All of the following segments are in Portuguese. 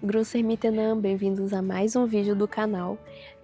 Grosser Mitenan, bem-vindos a mais um vídeo do canal.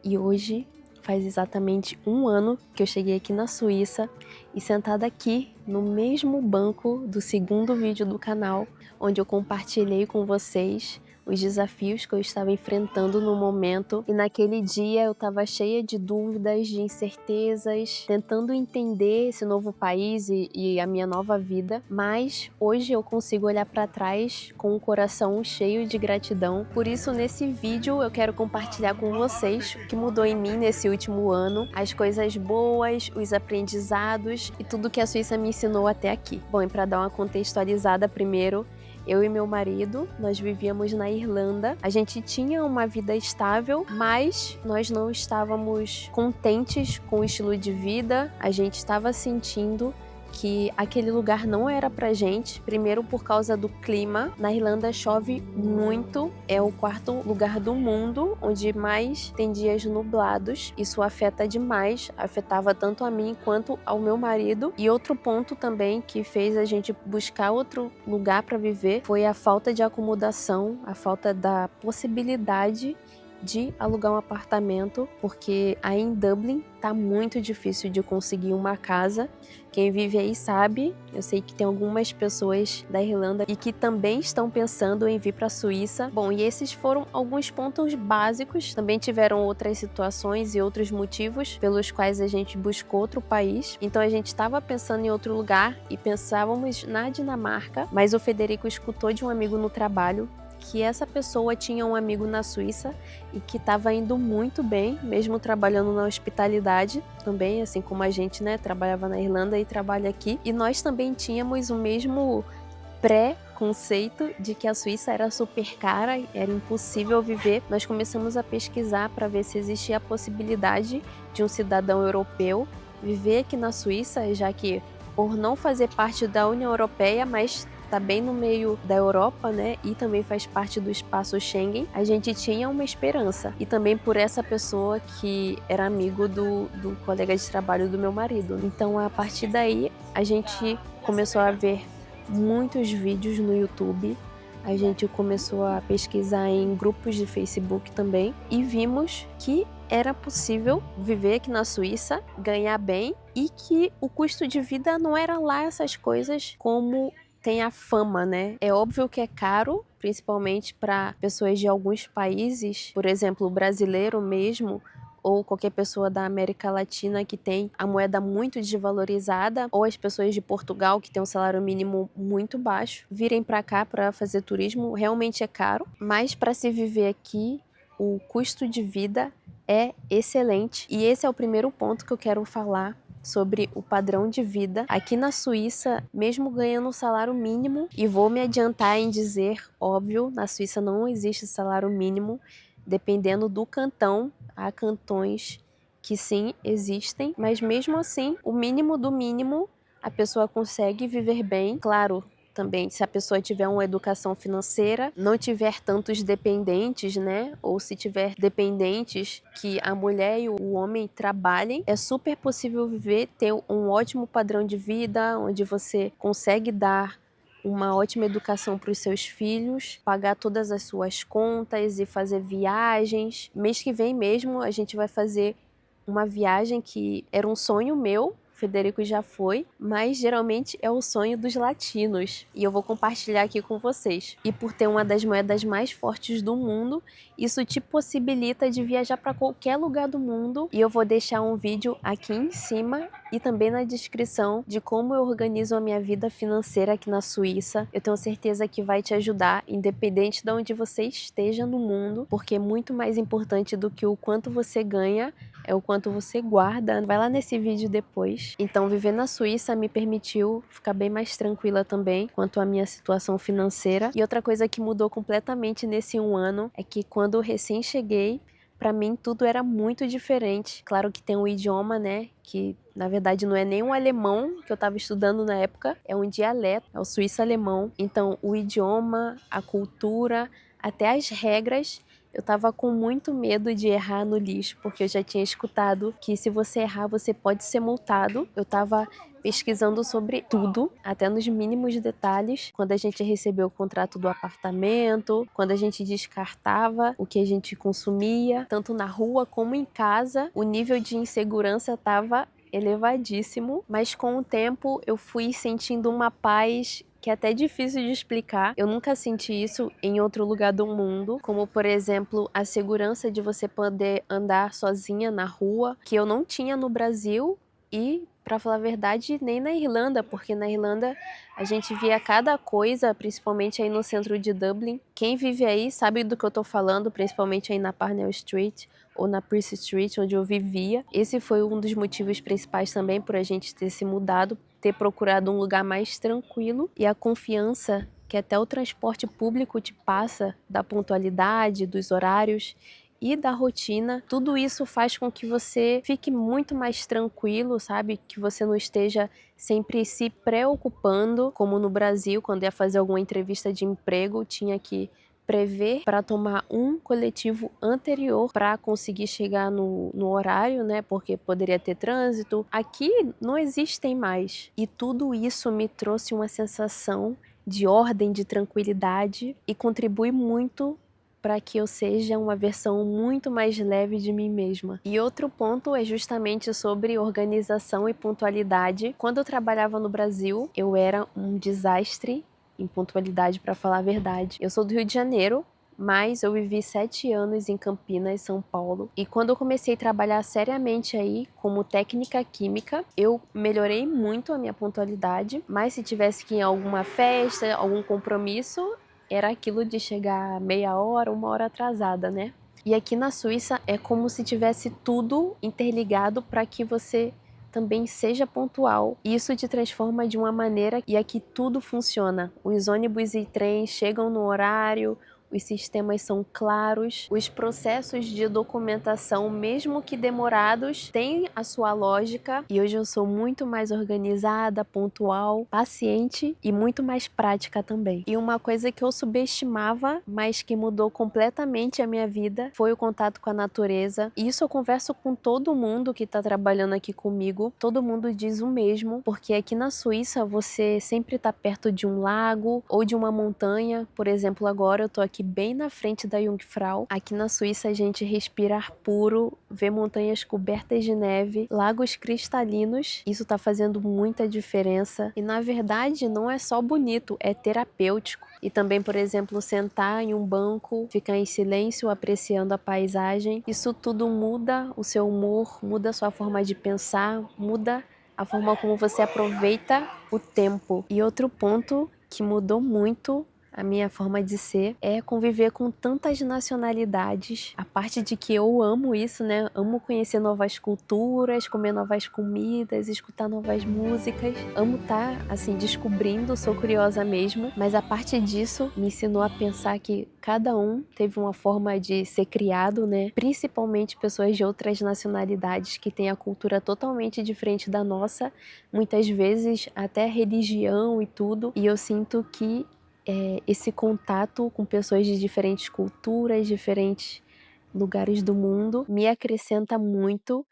E hoje faz exatamente um ano que eu cheguei aqui na Suíça e sentada aqui no mesmo banco do segundo vídeo do canal, onde eu compartilhei com vocês os desafios que eu estava enfrentando no momento. E naquele dia eu estava cheia de dúvidas, de incertezas, tentando entender esse novo país e a minha nova vida. Mas hoje eu consigo olhar para trás com o coração cheio de gratidão. Por isso, nesse vídeo eu quero compartilhar com vocês o que mudou em mim nesse último ano, as coisas boas, os aprendizados e tudo que a Suíça me ensinou até aqui. Bom, e para dar uma contextualizada primeiro, eu e meu marido, nós vivíamos na Irlanda. A gente tinha uma vida estável, mas nós não estávamos contentes com o estilo de vida. A gente estava sentindo que aquele lugar não era pra gente, primeiro por causa do clima. Na Irlanda chove muito, é o quarto lugar do mundo onde mais tem dias nublados. Isso afeta demais, afetava tanto a mim quanto ao meu marido. E outro ponto também que fez a gente buscar outro lugar para viver foi a falta de acomodação, a falta da possibilidade de alugar um apartamento, porque aí em Dublin tá muito difícil de conseguir uma casa. Quem vive aí sabe, eu sei que tem algumas pessoas da Irlanda e que também estão pensando em vir para a Suíça. Bom, e esses foram alguns pontos básicos. Também tiveram outras situações e outros motivos pelos quais a gente buscou outro país. Então a gente estava pensando em outro lugar e pensávamos na Dinamarca, mas o Federico escutou de um amigo no trabalho que essa pessoa tinha um amigo na Suíça e que estava indo muito bem, mesmo trabalhando na hospitalidade também, assim como a gente, né, trabalhava na Irlanda e trabalha aqui. E nós também tínhamos o mesmo pré-conceito de que a Suíça era super cara, era impossível viver. Nós começamos a pesquisar para ver se existia a possibilidade de um cidadão europeu viver aqui na Suíça, já que por não fazer parte da União Europeia, mas tá bem no meio da Europa, né, e também faz parte do espaço Schengen, a gente tinha uma esperança. E também por essa pessoa que era amigo do colega de trabalho do meu marido. Então, a partir daí, a gente começou a ver muitos vídeos no YouTube, a gente começou a pesquisar em grupos de Facebook também e vimos que era possível viver aqui na Suíça, ganhar bem e que o custo de vida não era lá essas coisas como tem a fama, né? É óbvio que é caro, principalmente para pessoas de alguns países, por exemplo, o brasileiro mesmo, ou qualquer pessoa da América Latina que tem a moeda muito desvalorizada, ou as pessoas de Portugal que tem um salário mínimo muito baixo, virem para cá para fazer turismo, realmente é caro, mas para se viver aqui, o custo de vida é excelente. E esse é o primeiro ponto que eu quero falar sobre o padrão de vida aqui na Suíça, mesmo ganhando um salário mínimo, e vou me adiantar em dizer, óbvio, na Suíça não existe salário mínimo, dependendo do cantão, há cantões que sim existem, mas mesmo assim, o mínimo do mínimo, a pessoa consegue viver bem, claro. Também, se a pessoa tiver uma educação financeira, não tiver tantos dependentes, né? Ou se tiver dependentes que a mulher e o homem trabalhem, é super possível viver, ter um ótimo padrão de vida, onde você consegue dar uma ótima educação para os seus filhos, pagar todas as suas contas e fazer viagens. Mês que vem mesmo a gente vai fazer uma viagem que era um sonho meu, Federico já foi, mas geralmente é o sonho dos latinos e eu vou compartilhar aqui com vocês. E por ter uma das moedas mais fortes do mundo, isso te possibilita de viajar para qualquer lugar do mundo e eu vou deixar um vídeo aqui em cima e também na descrição de como eu organizo a minha vida financeira aqui na Suíça. Eu tenho certeza que vai te ajudar, independente de onde você esteja no mundo, porque é muito mais importante do que o quanto você ganha é o quanto você guarda. Vai lá nesse vídeo depois. Então, viver na Suíça me permitiu ficar bem mais tranquila também quanto à minha situação financeira. E outra coisa que mudou completamente nesse um ano é que quando eu recém cheguei, para mim tudo era muito diferente. Claro que tem um idioma, né, que na verdade não é nem um alemão que eu estava estudando na época, é um dialeto, é o suíço-alemão. Então, o idioma, a cultura, até as regras, eu tava com muito medo de errar no lixo, porque eu já tinha escutado que se você errar, você pode ser multado. Eu tava pesquisando sobre tudo, até nos mínimos detalhes, quando a gente recebeu o contrato do apartamento, quando a gente descartava o que a gente consumia, tanto na rua como em casa, o nível de insegurança estava elevadíssimo, mas com o tempo eu fui sentindo uma paz que é até difícil de explicar. Eu nunca senti isso em outro lugar do mundo, como por exemplo, a segurança de você poder andar sozinha na rua, que eu não tinha no Brasil e, para falar a verdade, nem na Irlanda, porque na Irlanda a gente via cada coisa, principalmente aí no centro de Dublin. Quem vive aí sabe do que eu tô falando, principalmente aí na Parnell Street ou na Percy Street, onde eu vivia. Esse foi um dos motivos principais também por a gente ter se mudado, ter procurado um lugar mais tranquilo, e a confiança que até o transporte público te passa, da pontualidade, dos horários e da rotina, tudo isso faz com que você fique muito mais tranquilo, sabe? Que você não esteja sempre se preocupando, como no Brasil, quando ia fazer alguma entrevista de emprego, tinha que prever para tomar um coletivo anterior para conseguir chegar no horário, né? Porque poderia ter trânsito. Aqui não existem mais. E tudo isso me trouxe uma sensação de ordem, de tranquilidade, e contribui muito para que eu seja uma versão muito mais leve de mim mesma. E outro ponto é justamente sobre organização e pontualidade. Quando eu trabalhava no Brasil, eu era um desastre em pontualidade, para falar a verdade. Eu sou do Rio de Janeiro, mas eu vivi 7 anos em Campinas, São Paulo. E quando eu comecei a trabalhar seriamente aí, como técnica química, eu melhorei muito a minha pontualidade. Mas se tivesse que ir em alguma festa, algum compromisso, era aquilo de chegar meia hora, 1 hora atrasada, né? E aqui na Suíça é como se tivesse tudo interligado para que você também seja pontual. E isso te transforma de uma maneira, e aqui tudo funciona. Os ônibus e trens chegam no horário, os sistemas são claros, os processos de documentação, mesmo que demorados, têm a sua lógica, e hoje eu sou muito mais organizada, pontual, paciente e muito mais prática também. E uma coisa que eu subestimava, mas que mudou completamente a minha vida, foi o contato com a natureza. E isso eu converso com todo mundo que está trabalhando aqui comigo, todo mundo diz o mesmo, porque aqui na Suíça você sempre está perto de um lago ou de uma montanha. Por exemplo, agora eu tô aqui bem na frente da Jungfrau. Aqui na Suíça a gente respira ar puro, vê montanhas cobertas de neve, lagos cristalinos. Isso tá fazendo muita diferença. E na verdade não é só bonito, é terapêutico. E também, por exemplo, sentar em um banco, ficar em silêncio apreciando a paisagem. Isso tudo muda o seu humor, muda a sua forma de pensar, muda a forma como você aproveita o tempo. E outro ponto que mudou muito a minha forma de ser é conviver com tantas nacionalidades. A parte de que eu amo isso, né? Amo conhecer novas culturas, comer novas comidas, escutar novas músicas. Amo estar, assim, descobrindo, sou curiosa mesmo. Mas a parte disso me ensinou a pensar que cada um teve uma forma de ser criado, né? Principalmente pessoas de outras nacionalidades que têm a cultura totalmente diferente da nossa. Muitas vezes até religião e tudo. E eu sinto que esse contato com pessoas de diferentes culturas, diferentes lugares do mundo, me acrescenta muito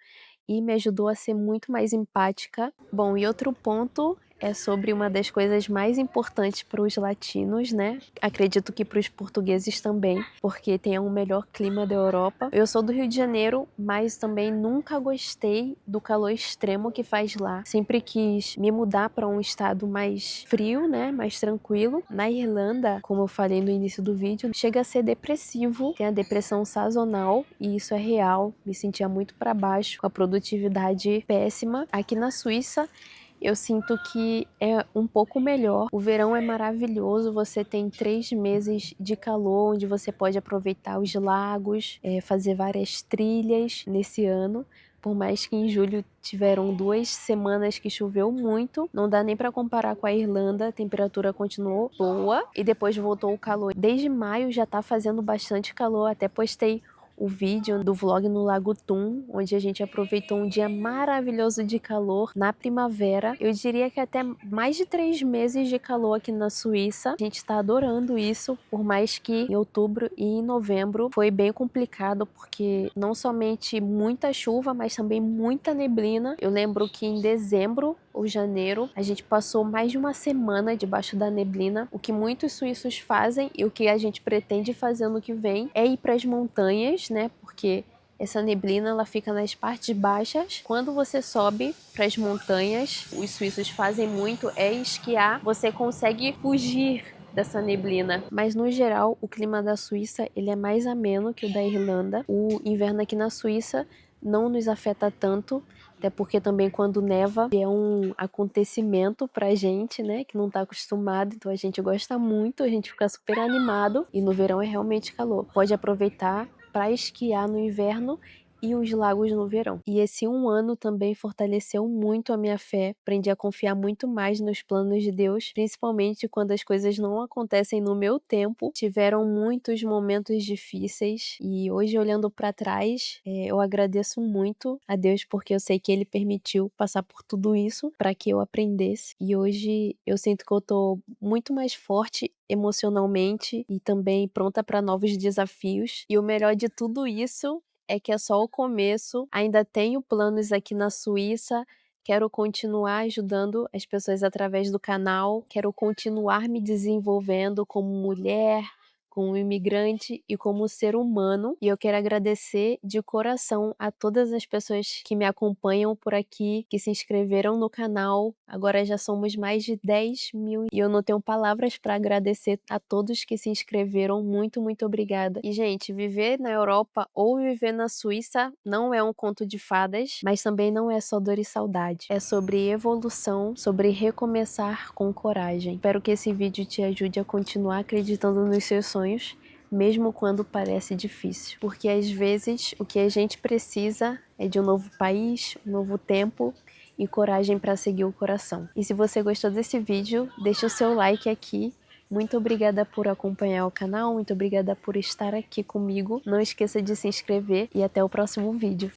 e me ajudou a ser muito mais empática. Bom, e outro ponto é sobre uma das coisas mais importantes para os latinos, né? Acredito que para os portugueses também, porque tem o melhor clima da Europa. Eu sou do Rio de Janeiro, mas também nunca gostei do calor extremo que faz lá. Sempre quis me mudar para um estado mais frio, né? Mais tranquilo. Na Irlanda, como eu falei no início do vídeo, chega a ser depressivo, tem a depressão sazonal, e isso é real. Me sentia muito para baixo, com a produtividade péssima. Aqui na Suíça, eu sinto que é um pouco melhor. O verão é maravilhoso, você tem 3 meses de calor, onde você pode aproveitar os lagos, fazer várias trilhas nesse ano. Por mais que em julho tiveram 2 semanas que choveu muito, não dá nem para comparar com a Irlanda, a temperatura continuou boa e depois voltou o calor. Desde maio já tá fazendo bastante calor, até postei o vídeo do vlog no Lago Thun, onde a gente aproveitou um dia maravilhoso de calor na primavera. Eu diria que até mais de 3 meses de calor aqui na Suíça. A gente está adorando isso, por mais que em outubro e em novembro foi bem complicado, porque não somente muita chuva, mas também muita neblina. Eu lembro que em dezembro ou janeiro. A gente passou mais de uma semana debaixo da neblina. O que muitos suíços fazem e o que a gente pretende fazer no que vem é ir para as montanhas, né? Porque essa neblina ela fica nas partes baixas. Quando você sobe para as montanhas, os suíços fazem muito é esquiar. Você consegue fugir dessa neblina. Mas no geral, o clima da Suíça ele é mais ameno que o da Irlanda. O inverno aqui na Suíça não nos afeta tanto, até porque também quando neva é um acontecimento pra gente, né, que não tá acostumado, então a gente gosta muito, a gente fica super animado e no verão é realmente calor. Pode aproveitar para esquiar no inverno e os lagos no verão. E esse um ano também fortaleceu muito a minha fé, aprendi a confiar muito mais nos planos de Deus, principalmente quando as coisas não acontecem no meu tempo. Tiveram muitos momentos difíceis e hoje olhando para trás, eu agradeço muito a Deus porque eu sei que Ele permitiu passar por tudo isso para que eu aprendesse. E hoje eu sinto que eu tô muito mais forte emocionalmente e também pronta para novos desafios. E o melhor de tudo isso é que é só o começo. Ainda tenho planos aqui na Suíça. Quero continuar ajudando as pessoas através do canal. Quero continuar me desenvolvendo como mulher, como imigrante e como ser humano. E eu quero agradecer de coração a todas as pessoas que me acompanham por aqui, que se inscreveram no canal. Agora já somos mais de 10 mil e eu não tenho palavras para agradecer a todos que se inscreveram. Muito, muito obrigada. E, gente, viver na Europa ou viver na Suíça não é um conto de fadas, mas também não é só dor e saudade. É sobre evolução, sobre recomeçar com coragem. Espero que esse vídeo te ajude a continuar acreditando nos seus sonhos, mesmo quando parece difícil. Porque às vezes o que a gente precisa é de um novo país, um novo tempo e coragem para seguir o coração. E se você gostou desse vídeo, deixa o seu like aqui. Muito obrigada por acompanhar o canal, muito obrigada por estar aqui comigo. Não esqueça de se inscrever e até o próximo vídeo.